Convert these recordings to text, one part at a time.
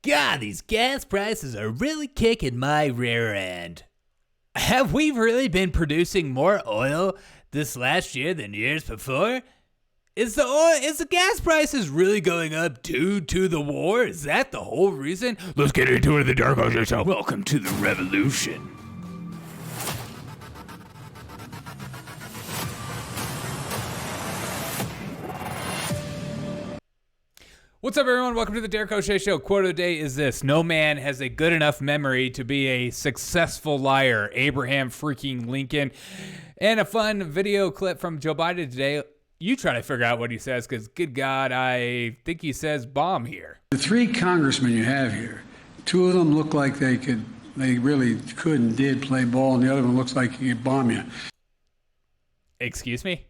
God, these gas prices are really kicking my rear end. Have we really been producing more oil this last year than years before? Is the gas prices really going up due to the war? Is that the whole reason? Let's get into it in the Dark Ocean Show. Welcome to the revolution. What's up, everyone? Welcome to the Derek O'Shea Show. Quote of the day is this: no man has a good enough memory to be a successful liar. Abraham freaking Lincoln. And a fun video clip from Joe Biden today. You try to figure out what he says, because good God, I think he says bomb here. The three congressmen you have here, two of them look like they really could and did play ball, and the other one looks like he could bomb you. Excuse me?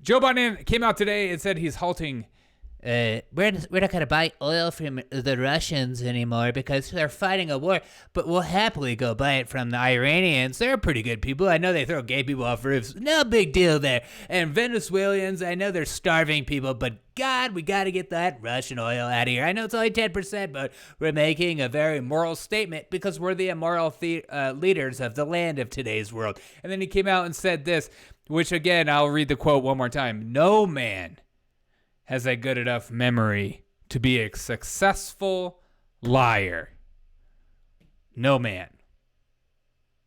Joe Biden came out today and said he's halting. We're not going to buy oil from the Russians anymore because they're fighting a war, but we'll happily go buy it from the Iranians. They're pretty good people. I know they throw gay people off roofs. No big deal there. And Venezuelans, I know they're starving people, but God, we got to get that Russian oil out of here. I know it's only 10%, but we're making a very moral statement because we're the immoral leaders of the land of today's world. And then he came out and said this, which again, I'll read the quote one more time. No man has a good enough memory to be a successful liar. No man.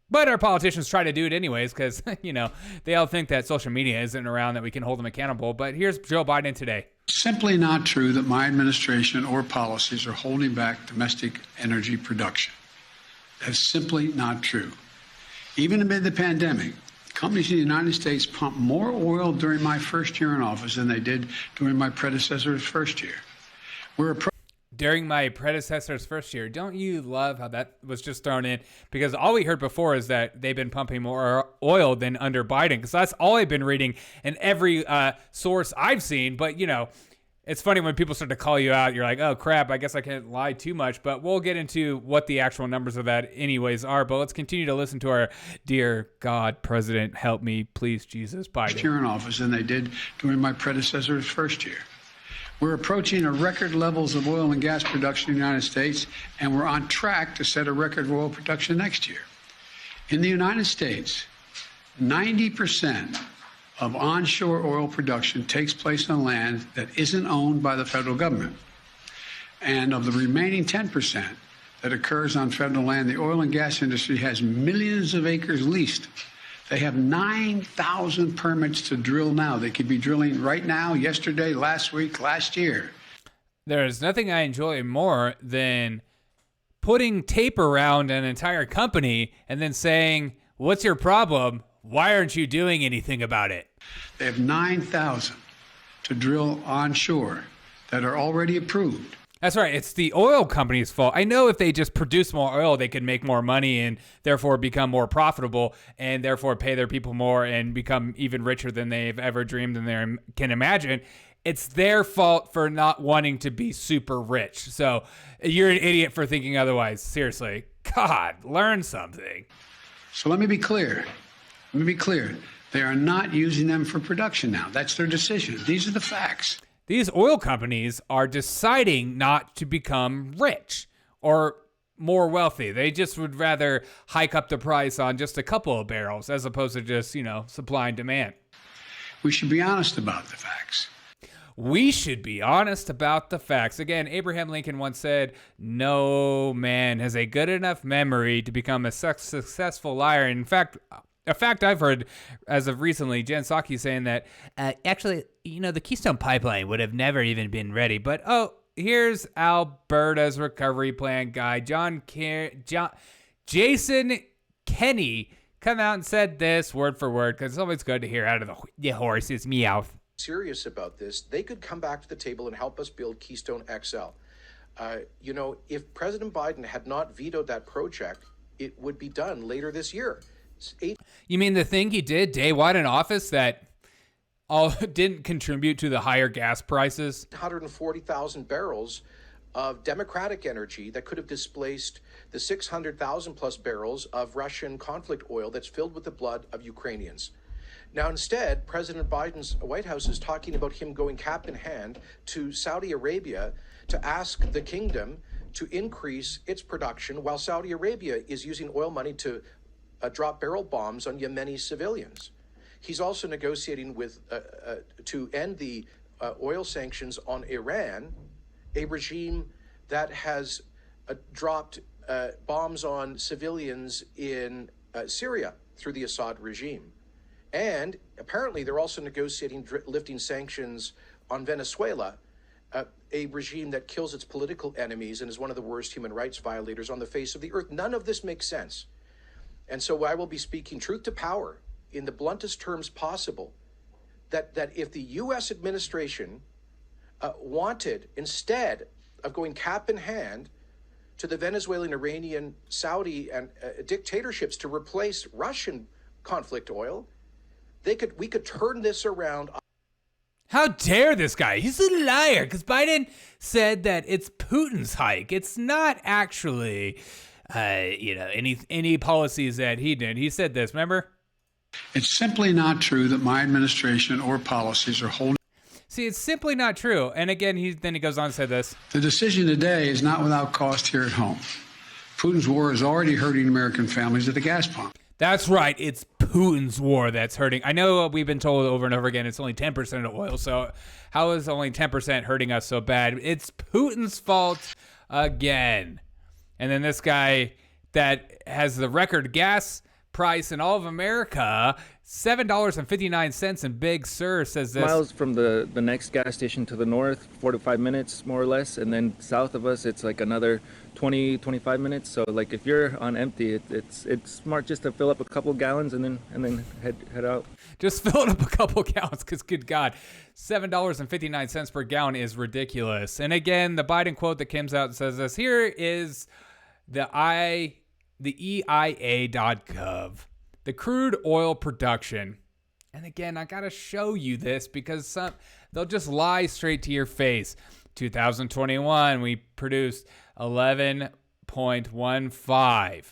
But our politicians try to do it anyways because, they all think that social media isn't around, that we can hold them accountable. But here's Joe Biden today. Simply not true that my administration or policies are holding back domestic energy production. That's simply not true. Even amid the pandemic, companies in the United States pumped more oil during my first year in office than they did during my predecessor's first year. During my predecessor's first year. Don't you love how that was just thrown in? Because all we heard before is that they've been pumping more oil than under Biden. Because that's all I've been reading in every source I've seen. But, it's funny when people start to call you out. You're like, oh, crap, I guess I can't lie too much. But we'll get into what the actual numbers of that anyways are. But let's continue to listen to our dear God, President, help me, please, Jesus, Biden. First year in office than they did during my predecessor's first year. We're approaching a record levels of oil and gas production in the United States, and we're on track to set a record oil production next year. In the United States, 90% of onshore oil production takes place on land that isn't owned by the federal government. And of the remaining 10% that occurs on federal land, the oil and gas industry has millions of acres leased. They have 9,000 permits to drill now. They could be drilling right now, yesterday, last week, last year. There's nothing I enjoy more than putting tape around an entire company and then saying, what's your problem? Why aren't you doing anything about it? They have 9,000 to drill onshore that are already approved. That's right. It's the oil company's fault. I know if they just produce more oil, they could make more money and therefore become more profitable and therefore pay their people more and become even richer than they've ever dreamed and they can imagine. It's their fault for not wanting to be super rich. So you're an idiot for thinking otherwise. Seriously. God, learn something. So let me be clear. They are not using them for production now. That's their decision. These are the facts. These oil companies are deciding not to become rich or more wealthy. They just would rather hike up the price on just a couple of barrels as opposed to just, supply and demand. We should be honest about the facts. We should be honest about the facts. Again, Abraham Lincoln once said, no man has a good enough memory to become a successful liar. In fact, a fact I've heard as of recently, Jen Psaki saying that actually, the Keystone Pipeline would have never even been ready. But, here's Alberta's recovery plan guy, Jason Kenney, come out and said this word for word, because it's always good to hear out of the horse's meow. Serious about this, they could come back to the table and help us build Keystone XL. If President Biden had not vetoed that project, it would be done later this year. You mean the thing he did day one in office that all didn't contribute to the higher gas prices? 140,000 barrels of democratic energy that could have displaced the 600,000 plus barrels of Russian conflict oil that's filled with the blood of Ukrainians. Now, instead, President Biden's White House is talking about him going cap in hand to Saudi Arabia to ask the kingdom to increase its production while Saudi Arabia is using oil money to drop barrel bombs on Yemeni civilians. He's also negotiating with to end the oil sanctions on Iran, a regime that has dropped bombs on civilians in Syria through the Assad regime. And apparently they're also negotiating lifting sanctions on Venezuela, a regime that kills its political enemies and is one of the worst human rights violators on the face of the earth. None of this makes sense. And so I will be speaking truth to power in the bluntest terms possible, that if the U.S. administration wanted, instead of going cap in hand to the Venezuelan, Iranian, Saudi, and dictatorships to replace Russian conflict oil, we could turn this around. How dare this guy? He's a liar, because Biden said that it's Putin's hike. It's not actually, any policies that he did. He said this, remember? It's simply not true that my administration or policies are holding. See, it's simply not true. And again, he goes on and said this. The decision today is not without cost here at home. Putin's war is already hurting American families at the gas pump. That's right. It's Putin's war that's hurting. I know we've been told over and over again it's only 10% of oil. So how is only 10% hurting us so bad? It's Putin's fault again. And then this guy that has the record gas price in all of America, $7.59 in Big Sur, says this. Miles from the next gas station to the north, 45 minutes more or less, and then south of us it's like another 25 minutes. So like if you're on empty, it's smart just to fill up a couple gallons and then head out. Just fill it up a couple gallons, because good God, $7.59 per gallon is ridiculous. And again, the Biden quote that comes out and says this. Here is the EIA.gov, the crude oil production. And again, I got to show you this because they'll just lie straight to your face. 2021, we produced 11.15.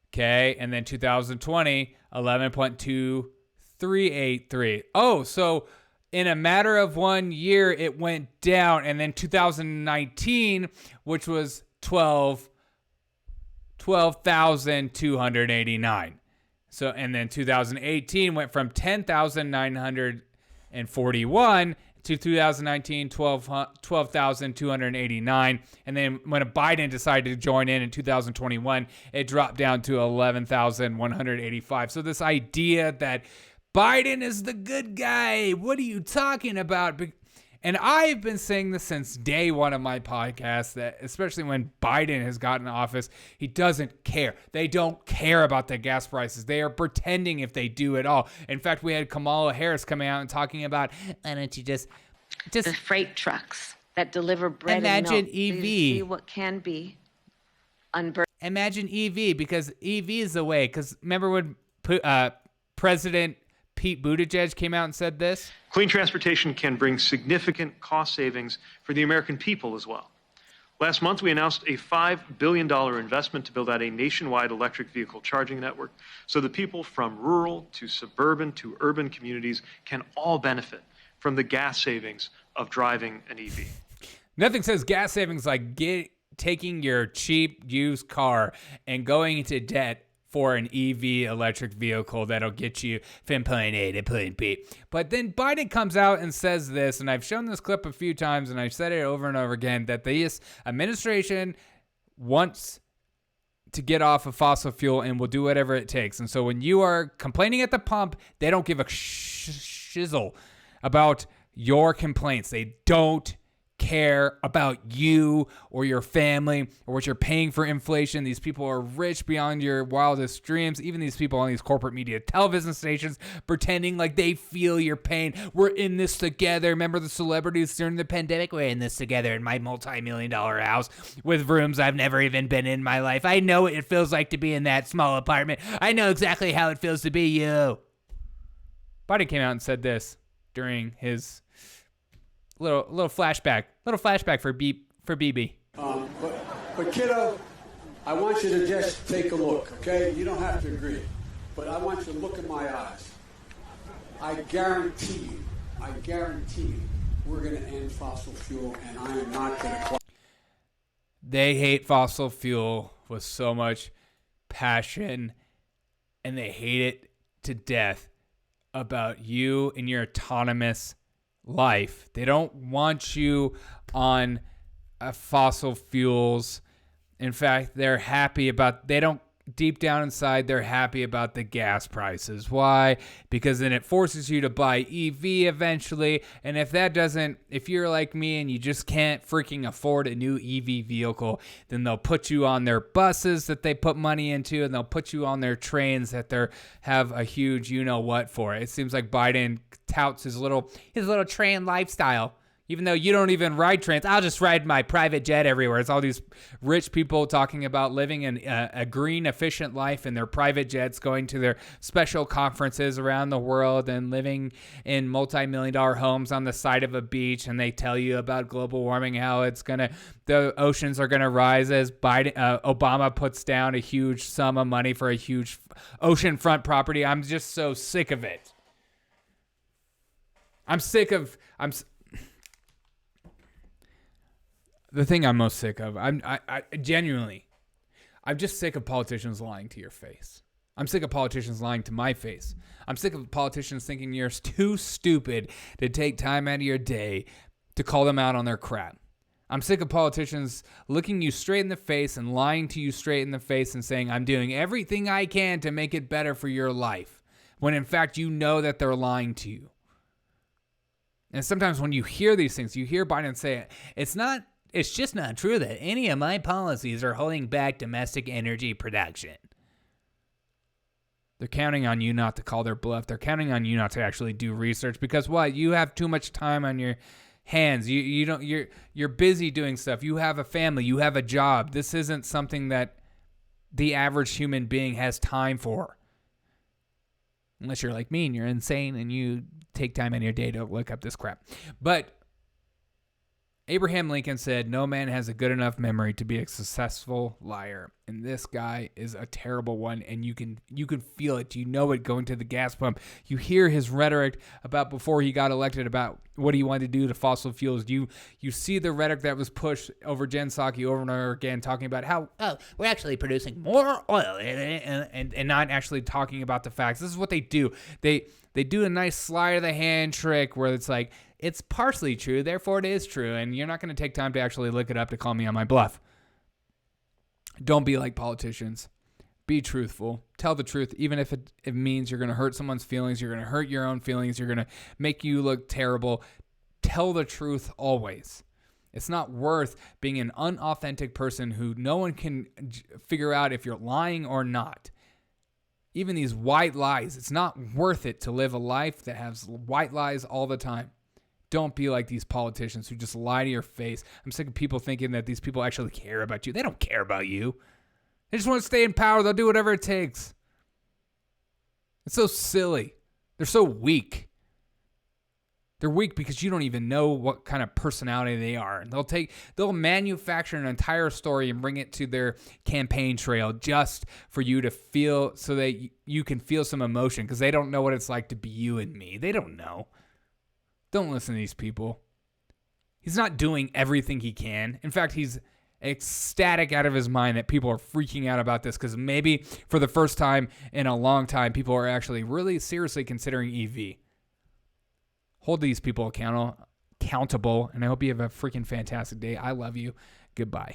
Okay. And then 2020, 11.2383. Oh, so in a matter of 1 year, it went down. And then 2019, which was 12,289. So, and then 2018 went from 10,941 to 2019, 12,289. And then when Biden decided to join in 2021, it dropped down to 11,185. So this idea that Biden is the good guy, what are you talking about? And I've been saying this since day one of my podcast, that especially when Biden has gotten in office, he doesn't care. They don't care about the gas prices. They are pretending if they do at all. In fact, we had Kamala Harris coming out and talking about, why don't you just the freight trucks that deliver bread imagine and milk. EV. You see what can be unburdened. Imagine EV, because EV is the way. Because remember when President Pete Buttigieg came out and said this? Clean transportation can bring significant cost savings for the American people as well. Last month, we announced a $5 billion investment to build out a nationwide electric vehicle charging network so that people from rural to suburban to urban communities can all benefit from the gas savings of driving an EV. Nothing says gas savings like taking your cheap used car and going into debt for an EV electric vehicle that'll get you from point A to point B. But then Biden comes out and says this, and I've shown this clip a few times, and I've said it over and over again, that this administration wants to get off of fossil fuel and will do whatever it takes. And so when you are complaining at the pump, they don't give a shizzle about your complaints. They don't care about you or your family or what you're paying for inflation. These people are rich beyond your wildest dreams. Even these people on these corporate media television stations pretending like they feel your pain. We're in this together. Remember the celebrities during the pandemic? We're in this together in my multi-million-dollar house with rooms I've never even been in my life. I know what it feels like to be in that small apartment. I know exactly how it feels to be you. Biden came out and said this during his little flashback for BB. But kiddo, I want you to just take a look, okay? You don't have to agree, but I want you to look in my eyes. I guarantee you, we're going to end fossil fuel, and I am not going to. They hate fossil fuel with so much passion, and they hate it to death about you and your autonomous life. They don't want you on fossil fuels. In fact, they're happy about, deep down inside, they're happy about the gas prices. Why? Because then it forces you to buy EV eventually. And if you're like me and you just can't freaking afford a new EV vehicle, then they'll put you on their buses that they put money into, and they'll put you on their trains that they have a huge you-know-what for. It seems like Biden touts his little train lifestyle. Even though you don't even ride trains, I'll just ride my private jet everywhere. It's all these rich people talking about living in a green, efficient life in their private jets, going to their special conferences around the world and living in multi-million-dollar homes on the side of a beach. And they tell you about global warming, how the oceans are going to rise as Obama puts down a huge sum of money for a huge oceanfront property. I'm just so sick of it. The thing I'm most sick of, I genuinely, I'm just sick of politicians lying to your face. I'm sick of politicians lying to my face. I'm sick of politicians thinking you're too stupid to take time out of your day to call them out on their crap. I'm sick of politicians looking you straight in the face and lying to you straight in the face and saying, I'm doing everything I can to make it better for your life, when in fact you know that they're lying to you. And sometimes when you hear these things, you hear Biden say, it's just not true that any of my policies are holding back domestic energy production. They're counting on you not to call their bluff. They're counting on you not to actually do research, because what? You have too much time on your hands. You're busy doing stuff. You have a family. You have a job. This isn't something that the average human being has time for. Unless you're like me and you're insane and you take time in your day to look up this crap. But Abraham Lincoln said, no man has a good enough memory to be a successful liar. And this guy is a terrible one, and you can feel it. You know it going to the gas pump. You hear his rhetoric about before he got elected about what he wanted to do to fossil fuels. You see the rhetoric that was pushed over Jen Psaki over and over again, talking about how we're actually producing more oil and not actually talking about the facts. This is what they do. They do a nice slide of the hand trick where it's like, it's partially true, therefore it is true, and you're not going to take time to actually look it up to call me on my bluff. Don't be like politicians. Be truthful. Tell the truth, even if it means you're going to hurt someone's feelings, you're going to hurt your own feelings, you're going to make you look terrible. Tell the truth always. It's not worth being an unauthentic person who no one can figure out if you're lying or not. Even these white lies, it's not worth it to live a life that has white lies all the time. Don't be like these politicians who just lie to your face. I'm sick of people thinking that these people actually care about you. They don't care about you. They just want to stay in power. They'll do whatever it takes. It's so silly. They're so weak. They're weak because you don't even know what kind of personality they are. They'll manufacture an entire story and bring it to their campaign trail just for you to feel, so that you can feel some emotion, because they don't know what it's like to be you and me. They don't know. Don't listen to these people. He's not doing everything he can. In fact, he's ecstatic out of his mind that people are freaking out about this, because maybe for the first time in a long time, people are actually really seriously considering EV. Hold these people accountable, and I hope you have a freaking fantastic day. I love you. Goodbye.